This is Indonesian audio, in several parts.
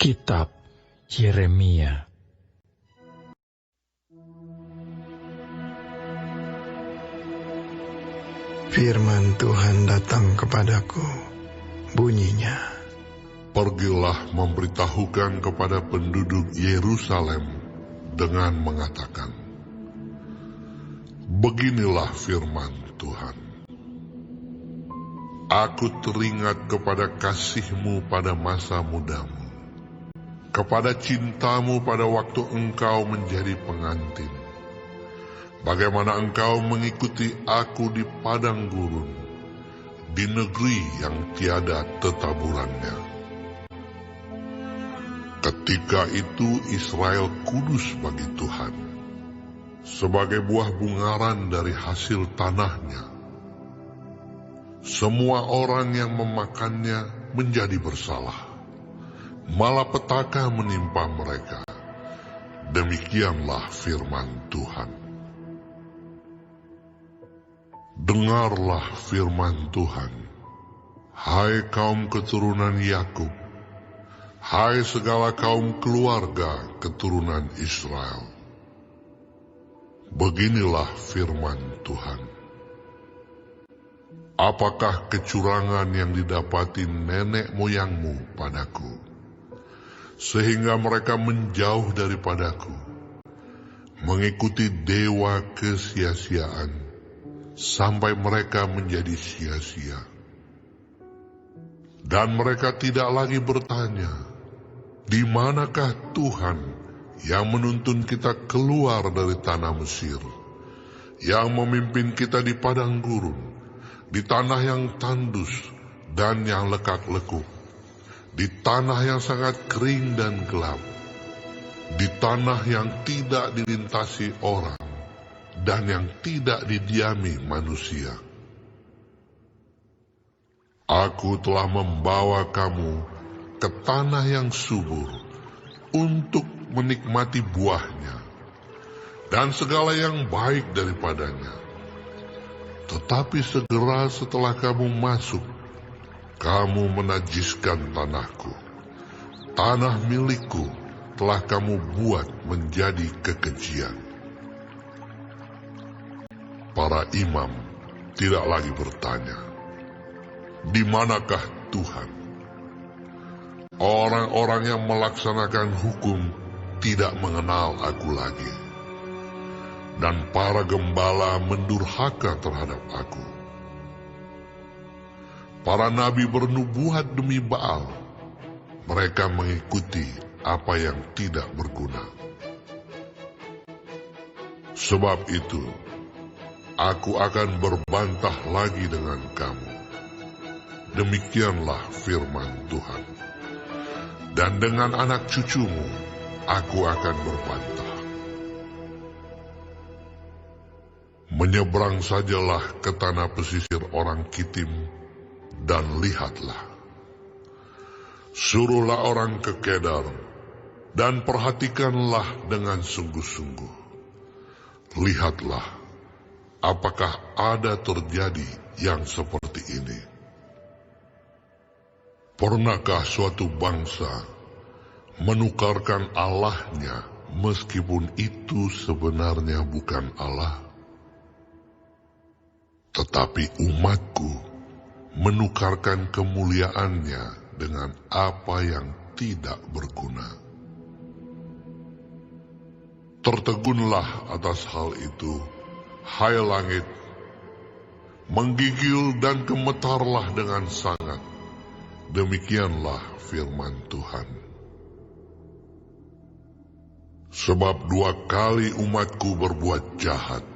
Kitab Yeremia. Firman Tuhan datang kepadaku, bunyinya, pergilah memberitahukan kepada penduduk Yerusalem dengan mengatakan, beginilah firman Tuhan. Aku teringat kepada kasih-Mu pada masa mudamu, kepada cintamu pada waktu engkau menjadi pengantin. Bagaimana engkau mengikuti aku di padang gurun, di negeri yang tiada tetaburannya. Ketika itu Israel kudus bagi Tuhan, sebagai buah bungaran dari hasil tanahnya. Semua orang yang memakannya menjadi bersalah, malapetaka menimpa mereka. Demikianlah firman Tuhan. Dengarlah firman Tuhan, hai kaum keturunan Yakub, hai segala kaum keluarga keturunan Israel. Beginilah firman Tuhan. Apakah kecurangan yang didapati nenek moyangmu padaku, sehingga mereka menjauh daripadaku, mengikuti dewa kesia-siaan, sampai mereka menjadi sia-sia? Dan mereka tidak lagi bertanya, di manakah Tuhan yang menuntun kita keluar dari tanah Mesir, yang memimpin kita di padang gurun, di tanah yang tandus dan yang lekak-lekuk, di tanah yang sangat kering dan gelap, di tanah yang tidak dilintasi orang dan yang tidak didiami manusia. Aku telah membawa kamu ke tanah yang subur untuk menikmati buahnya dan segala yang baik daripadanya. Tetapi segera setelah kamu masuk, kamu menajiskan tanahku. Tanah milikku telah kamu buat menjadi kekejian. Para imam tidak lagi bertanya, di manakah Tuhan? Orang-orang yang melaksanakan hukum tidak mengenal aku lagi. Dan para gembala mendurhaka terhadap aku. Para nabi bernubuat demi Baal. Mereka mengikuti apa yang tidak berguna. Sebab itu, aku akan berbantah lagi dengan kamu. Demikianlah firman Tuhan. Dan dengan anak cucumu, aku akan berbantah. Menyeberang sajalah ke tanah pesisir orang Kitim, dan lihatlah. Suruhlah orang ke Kedar, dan perhatikanlah dengan sungguh-sungguh. Lihatlah, apakah ada terjadi yang seperti ini. Pernahkah suatu bangsa menukarkan Allahnya, meskipun itu sebenarnya bukan Allah? Tetapi umatku menukarkan kemuliaannya dengan apa yang tidak berguna. Tertegunlah atas hal itu, hai langit, menggigil dan gemetarlah dengan sangat. Demikianlah firman Tuhan. Sebab 2 kali umatku berbuat jahat.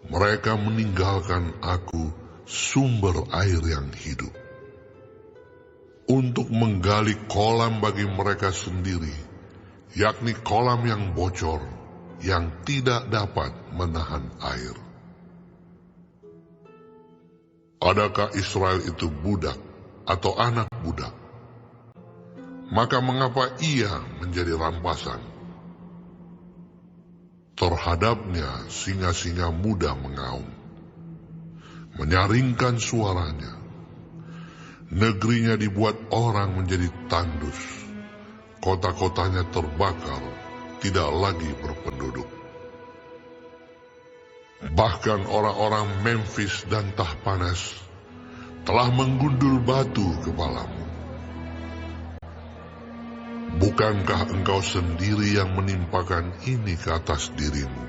Mereka meninggalkan aku, sumber air yang hidup, untuk menggali kolam bagi mereka sendiri, yakni kolam yang bocor, yang tidak dapat menahan air. Adakah Israel itu budak atau anak budak? Maka mengapa ia menjadi rampasan? Terhadapnya singa-singa muda mengaum, menyaringkan suaranya. Negerinya dibuat orang menjadi tandus, kota-kotanya terbakar, tidak lagi berpenduduk. Bahkan orang-orang Memphis dan Tahpanes telah menggundul batu kepalamu. Bukankah engkau sendiri yang menimpakan ini ke atas dirimu?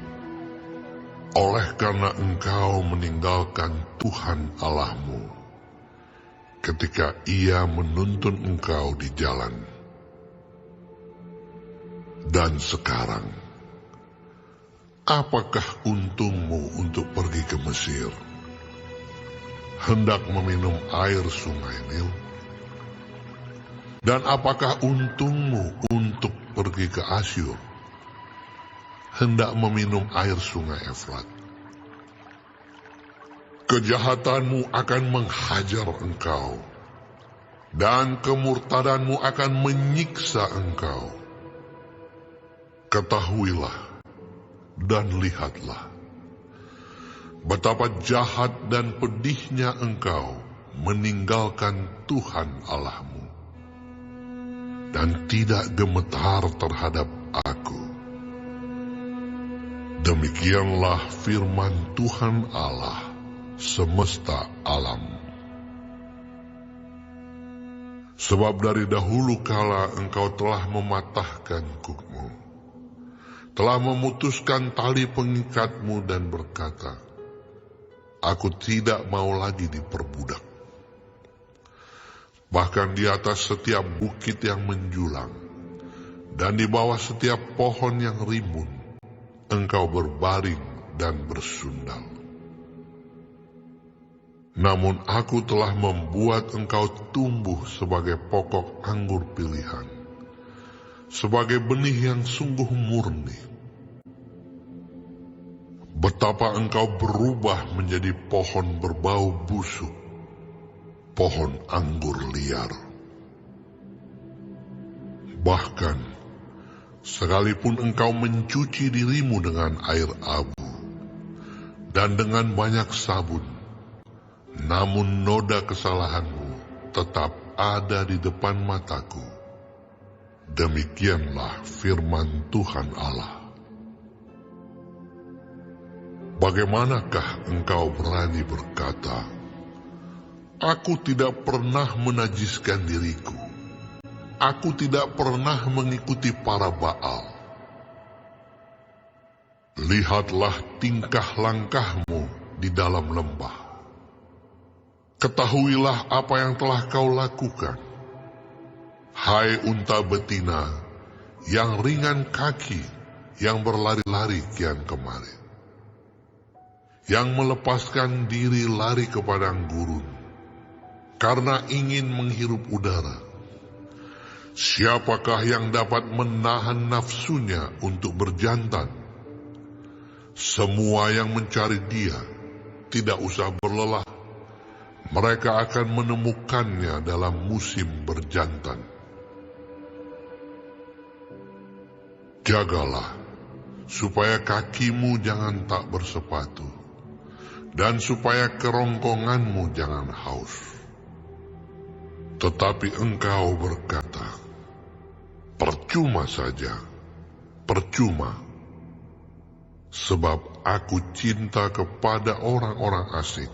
Oleh karena engkau meninggalkan Tuhan Allahmu ketika Ia menuntun engkau di jalan. Dan sekarang, apakah untungmu untuk pergi ke Mesir, hendak meminum air sungai Nil? Dan apakah untungmu untuk pergi ke Asyur, hendak meminum air sungai Efrat? Kejahatanmu akan menghajar engkau, dan kemurtadanmu akan menyiksa engkau. Ketahuilah dan lihatlah, betapa jahat dan pedihnya engkau meninggalkan Tuhan Allahmu, dan tidak gemetar terhadap Aku. Demikianlah firman Tuhan Allah semesta alam. Sebab dari dahulu kala engkau telah mematahkan kukmu, telah memutuskan tali pengikatmu dan berkata, Aku tidak mau lagi diperbudak. Bahkan di atas setiap bukit yang menjulang, dan di bawah setiap pohon yang rimbun, engkau berbaring dan bersundal. Namun Aku telah membuat engkau tumbuh sebagai pokok anggur pilihan, sebagai benih yang sungguh murni. Betapa engkau berubah menjadi pohon berbau busuk, pohon anggur liar. Bahkan, sekalipun engkau mencuci dirimu dengan air abu dan dengan banyak sabun, namun noda kesalahanmu tetap ada di depan mataku. Demikianlah firman Tuhan Allah. Bagaimanakah engkau berani berkata, Aku tidak pernah menajiskan diriku, Aku tidak pernah mengikuti para Baal. Lihatlah tingkah langkahmu di dalam lembah. Ketahuilah apa yang telah kau lakukan, hai unta betina yang ringan kaki, yang berlari-lari kian kemari, yang melepaskan diri lari ke padang gurun, karena ingin menghirup udara. Siapakah yang dapat menahan nafsunya untuk berjantan? Semua yang mencari Dia tidak usah berlelah, mereka akan menemukannya dalam musim berjantan. Jagalah, supaya kakimu jangan tak bersepatu, dan supaya kerongkonganmu jangan haus. Tetapi engkau berkata, percuma saja, percuma, sebab Aku cinta kepada orang-orang asing,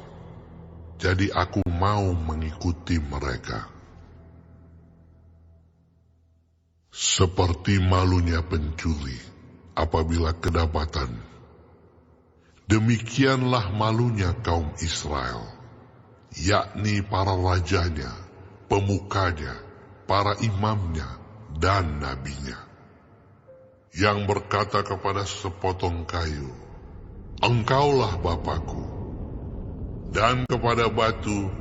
jadi Aku mau mengikuti mereka. Seperti malunya pencuri apabila kedapatan, demikianlah malunya kaum Israel, yakni para rajanya, pemukanya, para imamnya, dan nabinya, yang berkata kepada sepotong kayu, Engkaulah Bapakku, dan kepada batu,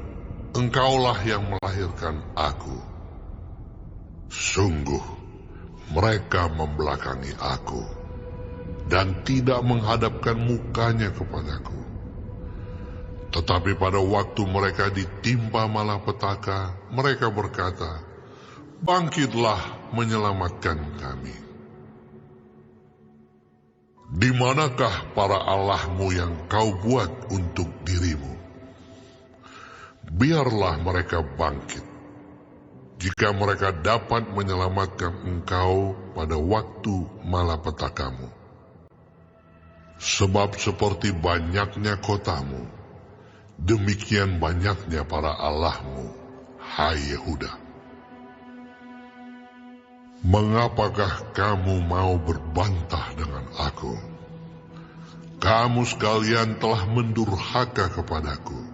Engkaulah yang melahirkan Aku. Sungguh, mereka membelakangi Aku, dan tidak menghadapkan mukanya kepadaku. Tetapi pada waktu mereka ditimpa malapetaka, mereka berkata, Bangkitlah menyelamatkan kami. Di manakah para allahmu yang kau buat untuk dirimu? Biarlah mereka bangkit. jika mereka dapat menyelamatkan engkau pada waktu malapetakamu. Sebab seperti banyaknya kotamu, demikian banyaknya para allahmu, hai Yehuda. Mengapakah kamu mau berbantah dengan aku? Kamu sekalian telah mendurhaka kepadaku.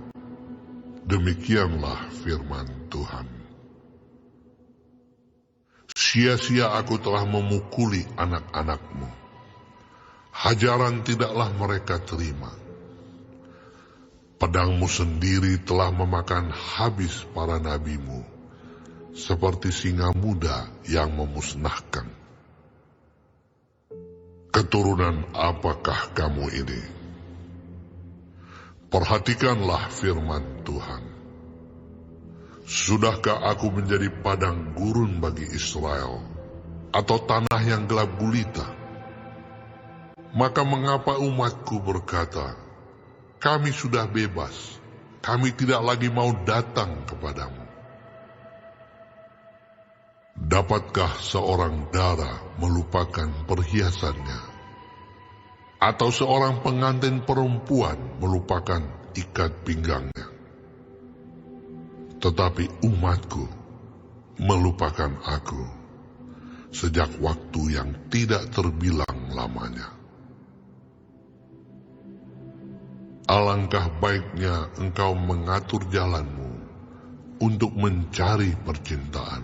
Demikianlah firman Tuhan. Sia-sia aku telah memukuli anak-anakmu. Hajaran tidaklah mereka terima. Pedangmu sendiri telah memakan habis para nabimu, seperti singa muda yang memusnahkan. Keturunan apakah kamu ini? Perhatikanlah firman Tuhan. Sudahkah aku menjadi padang gurun bagi Israel, atau tanah yang gelap gulita? Maka mengapa umatku berkata, kami sudah bebas, kami tidak lagi mau datang kepadamu? Dapatkah seorang dara melupakan perhiasannya, atau seorang pengantin perempuan melupakan ikat pinggangnya? Tetapi umatku melupakan aku sejak waktu yang tidak terbilang lamanya. Alangkah baiknya engkau mengatur jalanmu untuk mencari percintaan.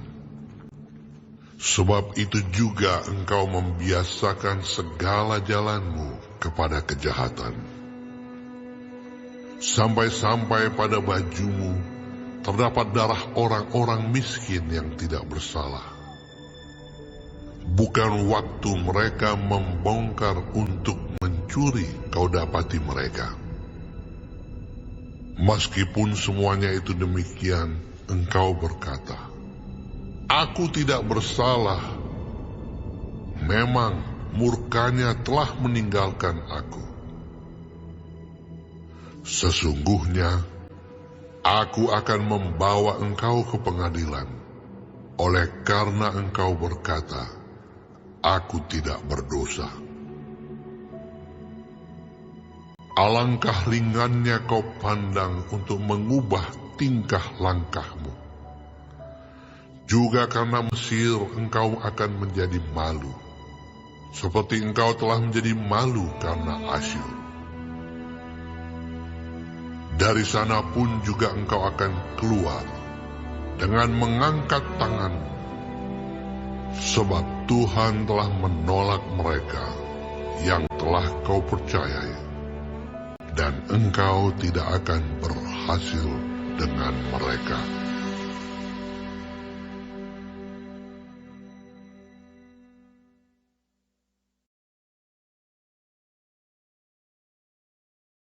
Sebab itu juga engkau membiasakan segala jalanmu kepada kejahatan. Sampai-sampai pada bajumu terdapat darah orang-orang miskin yang tidak bersalah. Bukan waktu mereka membongkar untuk mencuri kau dapati mereka. Meskipun semuanya itu demikian, engkau berkata, aku tidak bersalah. Memang murkanya telah meninggalkan aku. Sesungguhnya, aku akan membawa engkau ke pengadilan, oleh karena engkau berkata, aku tidak berdosa. Alangkah ringannya kau pandang untuk mengubah tingkah langkahmu. Juga karena Mesir engkau akan menjadi malu, seperti engkau telah menjadi malu karena Asyur. Dari sana pun juga engkau akan keluar dengan mengangkat tanganmu, sebab Tuhan telah menolak mereka yang telah kau percayai, dan engkau tidak akan berhasil dengan mereka.